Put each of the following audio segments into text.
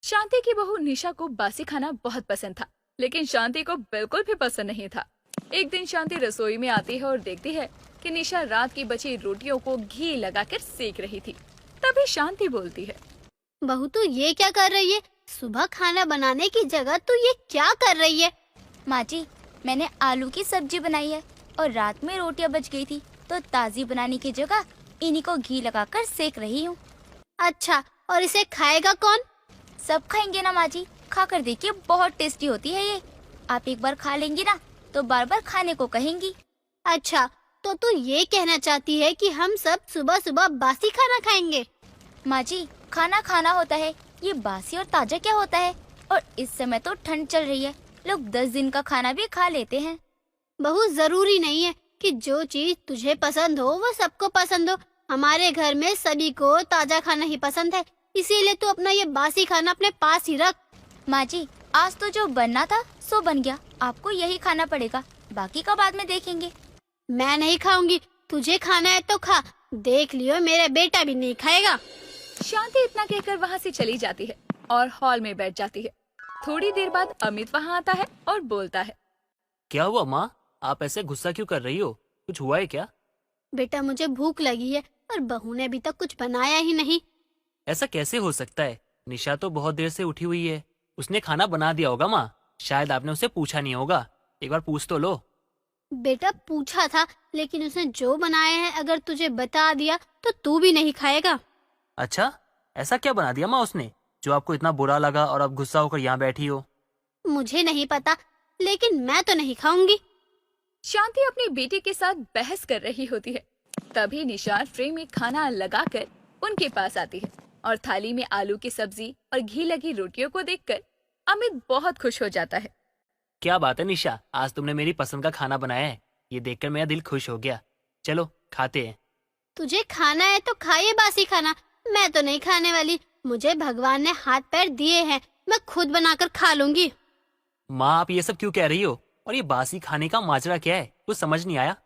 शांति की बहू निशा को बासी खाना बहुत पसंद था, लेकिन शांति को बिल्कुल भी पसंद नहीं था। एक दिन शांति रसोई में आती है और देखती है कि निशा रात की बची रोटियों को घी लगाकर सेक रही थी। तभी शांति बोलती है, बहू तू ये क्या कर रही है? सुबह खाना बनाने की जगह तू ये क्या कर रही है? माँ जी, मैंने आलू की सब्जी बनाई है और रात में रोटियां बच गई थी, तो ताज़ी बनाने की जगह इन्हीं को घी लगाकर सेक रही हूँ। अच्छा, और इसे खाएगा कौन? सब खाएंगे ना माँ जी, खा कर देखिए, बहुत टेस्टी होती है ये। आप एक बार खा लेंगी ना तो बार बार खाने को कहेंगी। अच्छा, तो तू ये कहना चाहती है कि हम सब सुबह सुबह बासी खाना खाएंगे? माँ जी, खाना खाना होता है, ये बासी और ताजा क्या होता है। और इस समय तो ठंड चल रही है, लोग 10 दिन का खाना भी खा लेते हैं। बहू, जरूरी नहीं है कि जो चीज तुझे पसंद हो वो सबको पसंद हो। हमारे घर में सभी को ताजा खाना ही पसंद है, इसीलिए तू अपना ये बासी खाना अपने पास ही रख। माँ जी, आज तो जो बनना था सो बन गया, आपको यही खाना पड़ेगा, बाकी का बाद में देखेंगे। मैं नहीं खाऊंगी, तुझे खाना है तो खा, देख लियो मेरा बेटा भी नहीं खाएगा। शांति इतना कहकर वहाँ से चली जाती है और हॉल में बैठ जाती है। थोड़ी देर बाद अमित वहाँ आता है और बोलता है, क्या हुआ माँ? आप ऐसे गुस्सा क्यों कर रही हो? कुछ हुआ है क्या? बेटा, मुझे भूख लगी है और बहू ने अभी तक कुछ बनाया ही नहीं। ऐसा कैसे हो सकता है? निशा तो बहुत देर से उठी हुई है, उसने खाना बना दिया होगा माँ। शायद आपने उसे पूछा नहीं होगा, एक बार पूछ तो लो। बेटा, पूछा था, लेकिन उसने जो बनाया है अगर तुझे बता दिया तो तू भी नहीं खाएगा। अच्छा, ऐसा क्या बना दिया माँ उसने जो आपको इतना बुरा लगा और आप गुस्सा होकर यहाँ बैठी हो? मुझे नहीं पता, लेकिन मैं तो नहीं खाऊंगी। शांति अपनी बेटी के साथ बहस कर रही होती है। तभी निशा ट्रे में खाना लगाकर उनके पास आती है और थाली में आलू की सब्जी और घी लगी रोटियों को देखकर अमित बहुत खुश हो जाता है। क्या बात है निशा, आज तुमने मेरी पसंद का खाना बनाया है, ये देखकर मेरा दिल खुश हो गया। चलो खाते हैं। तुझे खाना है तो खाइए बासी खाना, मैं तो नहीं खाने वाली। मुझे भगवान ने हाथ पैर दिए हैं, मैं खुद बनाकर खा लूंगी। माँ, आप ये सब क्यों कह रही हो? और ये बासी खाने का माजरा क्या है? कुछ समझ नहीं आया।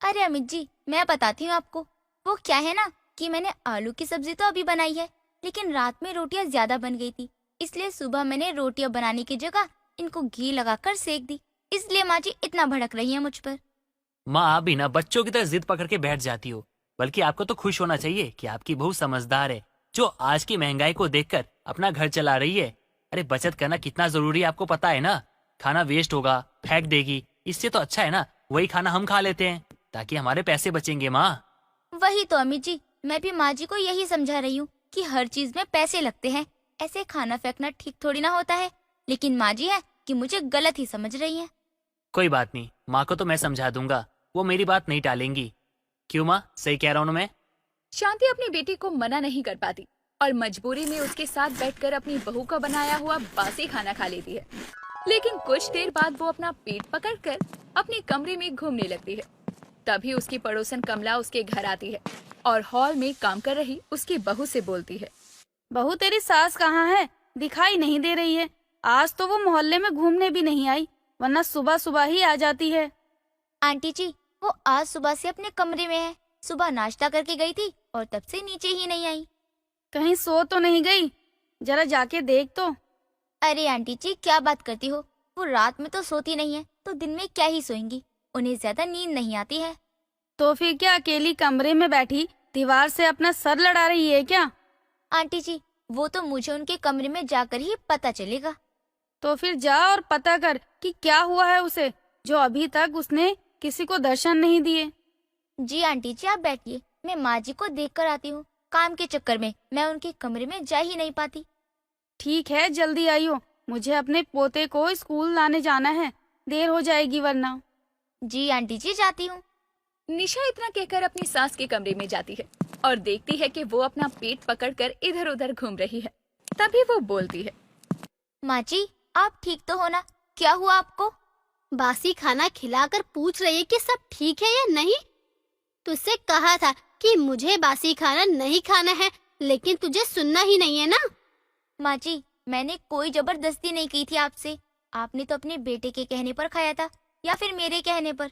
अरे अमित जी, मैं बताती हूँ आपको। वो क्या है ना कि मैंने आलू की सब्जी तो अभी बनाई है, लेकिन रात में रोटियां ज्यादा बन गई थी, इसलिए सुबह मैंने रोटियां बनाने की जगह इनको घी लगाकर सेक दी। इसलिए माँ जी इतना भड़क रही है मुझ पर। माँ, आप भी ना बच्चों की तरह जिद पकड़ के बैठ जाती हो। बल्कि आपको तो खुश होना चाहिए कि आपकी बहू समझदार है, जो आज की महंगाई को देखकर अपना घर चला रही है। अरे बचत करना कितना जरूरी है आपको पता है ना? खाना वेस्ट होगा, फेंक देगी, इससे तो अच्छा है ना वही खाना हम खा लेते हैं, ताकि हमारे पैसे बचेंगे। माँ, वही तो अमित जी, मैं भी माँ जी को यही समझा रही हूँ कि हर चीज में पैसे लगते हैं, ऐसे खाना फेंकना ठीक थोड़ी ना होता है। लेकिन माँ जी है कि मुझे गलत ही समझ रही है। कोई बात नहीं, माँ को तो मैं समझा दूंगा, वो मेरी बात नहीं टालेंगी। क्यों माँ, सही कह रहा हूँ ना मैं? शांति अपनी बेटी को मना नहीं कर पाती और मजबूरी में उसके साथ बैठकर अपनी बहू का बनाया हुआ बासी खाना खा लेती है। लेकिन कुछ देर बाद वो अपना पेट पकड़कर अपने कमरे में घूमने लगती है। तभी उसकी पड़ोसन कमला उसके घर आती है और हॉल में काम कर रही उसकी बहू से बोलती है, बहू, तेरी सास कहाँ है? दिखाई नहीं दे रही है। आज तो वो मोहल्ले में घूमने भी नहीं आई, वरना सुबह सुबह ही आ जाती है। आंटी जी, वो आज सुबह से अपने कमरे में है। सुबह नाश्ता करके गई थी और तब से नीचे ही नहीं आई। कहीं सो तो नहीं गई? जरा जाके देख तो। अरे आंटी जी, क्या बात करती हो? वो रात में तो सोती नहीं है, तो दिन में क्या ही सोएंगी, उन्हें ज्यादा नींद नहीं आती है। तो फिर क्या अकेली कमरे में बैठी दीवार से अपना सर लड़ा रही है क्या? आंटी जी, वो तो मुझे उनके कमरे में जाकर ही पता चलेगा। तो फिर जा और पता कर कि क्या हुआ है उसे, जो अभी तक उसने किसी को दर्शन नहीं दिए। जी आंटी जी, आप बैठिए, मैं माँ जी को देख कर आती हूँ। काम के चक्कर में मैं उनके कमरे में जा ही नहीं पाती। ठीक है, जल्दी आइयो, मुझे अपने पोते को स्कूल लाने जाना है, देर हो जाएगी वरना। जी आंटी जी, जाती हूँ। निशा इतना कहकर अपनी सास के कमरे में जाती है और देखती है कि वो अपना पेट पकड़कर इधर उधर घूम रही है। तभी वो बोलती है, माँ जी, आप ठीक तो हो ना? क्या हुआ आपको? बासी खाना खिलाकर पूछ रही है कि सब ठीक है या नहीं? तुझसे कहा था कि मुझे बासी खाना नहीं खाना है, लेकिन तुझे सुनना ही नहीं है ना। माँ जी, मैंने कोई जबरदस्ती नहीं की थी आपसे। आपने तो अपने बेटे के कहने पर खाया था, या फिर मेरे कहने पर।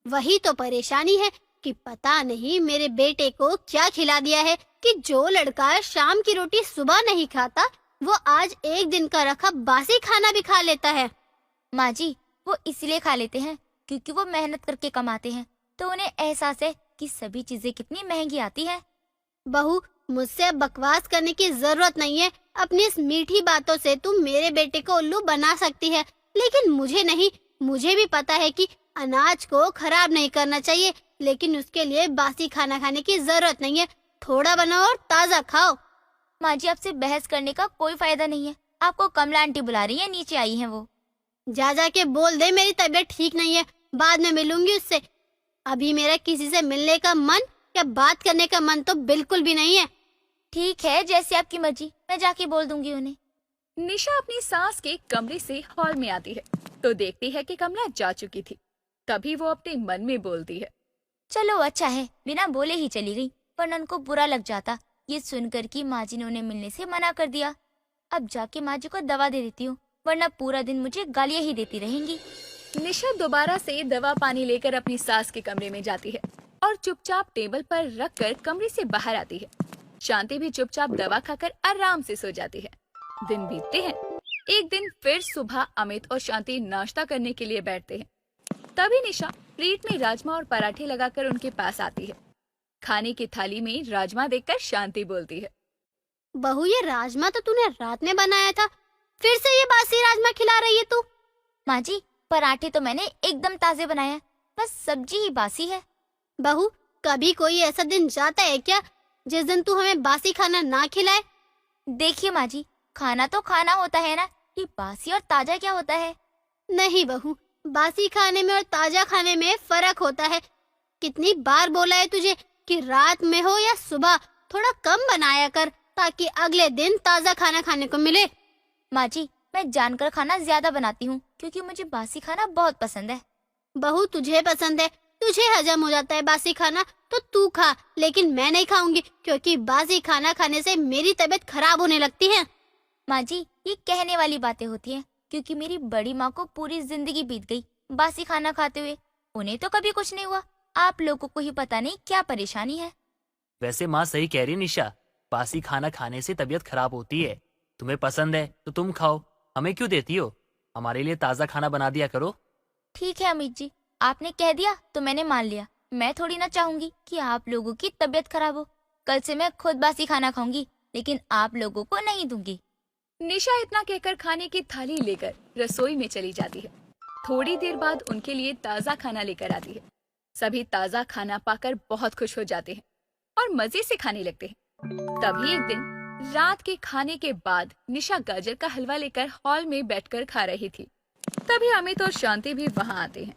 वही तो परेशानी है कि पता नहीं मेरे बेटे को क्या खिला दिया है कि जो लड़का शाम की रोटी सुबह नहीं खाता, वो आज एक दिन का रखा बासी खाना भी खा लेता है। माँ जी, वो इसलिए खा लेते हैं क्योंकि वो मेहनत करके कमाते हैं, तो उन्हें एहसास है कि सभी चीजें कितनी महंगी आती है। बहू, मुझसे अब बकवास करने की जरूरत नहीं है। अपनी इस मीठी बातों से तुम मेरे बेटे को उल्लू बना सकती है, लेकिन मुझे नहीं। मुझे भी पता है कि अनाज को खराब नहीं करना चाहिए, लेकिन उसके लिए बासी खाना खाने की जरूरत नहीं है। थोड़ा बनाओ और ताजा खाओ। माँ जी, आपसे बहस करने का कोई फायदा नहीं है। आपको कमला आंटी बुला रही है, नीचे आई हैं वो। जा के बोल दे मेरी तबीयत ठीक नहीं है, बाद में मिलूंगी उससे। अभी मेरा किसी से मिलने का मन या बात करने का मन तो बिल्कुल भी नहीं है। ठीक है, जैसे आपकी मर्जी, मैं जाके बोल दूंगी उन्हें। निशा अपनी सास के कमरे से हॉल में आती है तो देखती है कि कमला जा चुकी थी। तभी वो अपने मन में बोलती है, चलो अच्छा है, बिना बोले ही चली गई, वरना उनको बुरा लग जाता ये सुनकर कि माँ जी ने उन्हें मिलने से मना कर दिया। अब जाके माँ जी को दवा दे देती हूँ, वरना पूरा दिन मुझे गालियाँ ही देती रहेंगी। निशा दोबारा से दवा पानी लेकर अपनी सास के कमरे में जाती है और चुपचाप टेबल पर रखकर कमरे से बाहर आती है। शांति भी चुपचाप दवा खाकर आराम से सो जाती है। दिन बीतते हैं। एक दिन फिर सुबह अमित और शांति नाश्ता करने के लिए बैठते हैं। तभी निशा प्लेट में राजमा और पराठे लगाकर उनके पास आती है। खाने की थाली में राजमा देखकर शांति बोलती है, बहू, ये राजमा तो तूने रात में बनाया था, फिर से ये बासी राजमा खिला रही है तू? माँ जी, पराठे तो मैंने एकदम ताजे बनाए हैं, बस सब्जी ही बासी है। बहू, कभी कोई ऐसा दिन जाता है क्या जिस दिन तू हमें बासी खाना ना खिलाए? देखिए माँ जी, खाना तो खाना होता है ना, ये बासी और ताजा क्या होता है? नहीं बहू, बासी खाने में और ताजा खाने में फर्क होता है। कितनी बार बोला है तुझे कि रात में हो या सुबह थोड़ा कम बनाया कर, ताकि अगले दिन ताजा खाना खाने को मिले। माँ जी, मैं जानकर खाना ज्यादा बनाती हूँ क्योंकि मुझे बासी खाना बहुत पसंद है। बहू, तुझे पसंद है, तुझे हजम हो जाता है बासी खाना, तो तू खा, लेकिन मैं नहीं खाऊंगी क्योंकि बासी खाना खाने से मेरी तबीयत खराब होने लगती है। माँ जी, ये कहने वाली बातें होती हैं क्योंकि मेरी बड़ी माँ को पूरी जिंदगी बीत गई बासी खाना खाते हुए, उन्हें तो कभी कुछ नहीं हुआ। आप लोगों को ही पता नहीं क्या परेशानी है। वैसे माँ सही कह रही निशा, बासी खाना खाने से तबीयत खराब होती है। तुम्हें पसंद है तो तुम खाओ, हमें क्यों देती हो? हमारे लिए ताजा खाना बना दिया करो। ठीक है अमित जी, आपने कह दिया तो मैंने मान लिया। मैं थोड़ी ना चाहूंगी कि आप लोगों की तबीयत खराब हो। कल से मैं खुद बासी खाना खाऊंगी, लेकिन आप लोगों को नहीं दूंगी। निशा इतना कहकर खाने की थाली लेकर रसोई में चली जाती है। थोड़ी देर बाद उनके लिए ताजा खाना लेकर आती है। सभी ताजा खाना पाकर बहुत खुश हो जाते हैं और मजे से खाने लगते हैं। तभी एक दिन रात के खाने के बाद निशा गाजर का हलवा लेकर हॉल में बैठकर खा रही थी। तभी अमित और शांति भी वहाँ आते हैं।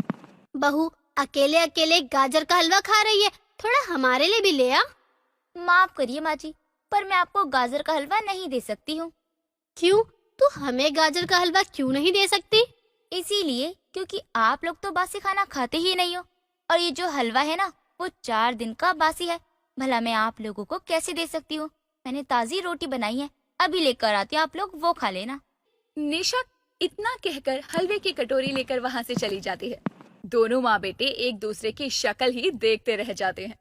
बहू, अकेले अकेले गाजर का हलवा खा रही है, थोड़ा हमारे लिए भी ले आ। माफ करिए माँ जी, पर मैं आपको गाजर का हलवा नहीं दे सकती हूँ। क्यों? तू हमें गाजर का हलवा क्यों नहीं दे सकती? इसीलिए क्योंकि आप लोग तो बासी खाना खाते ही नहीं हो, और ये जो हलवा है ना, वो 4 दिन का बासी है। भला मैं आप लोगों को कैसे दे सकती हूँ? मैंने ताजी रोटी बनाई है, अभी लेकर आती हूँ, आप लोग वो खा लेना। निशा इतना कहकर हलवे की कटोरी लेकर वहाँ से चली जाती है। दोनों माँ बेटे एक दूसरे की शक्ल ही देखते रह जाते हैं।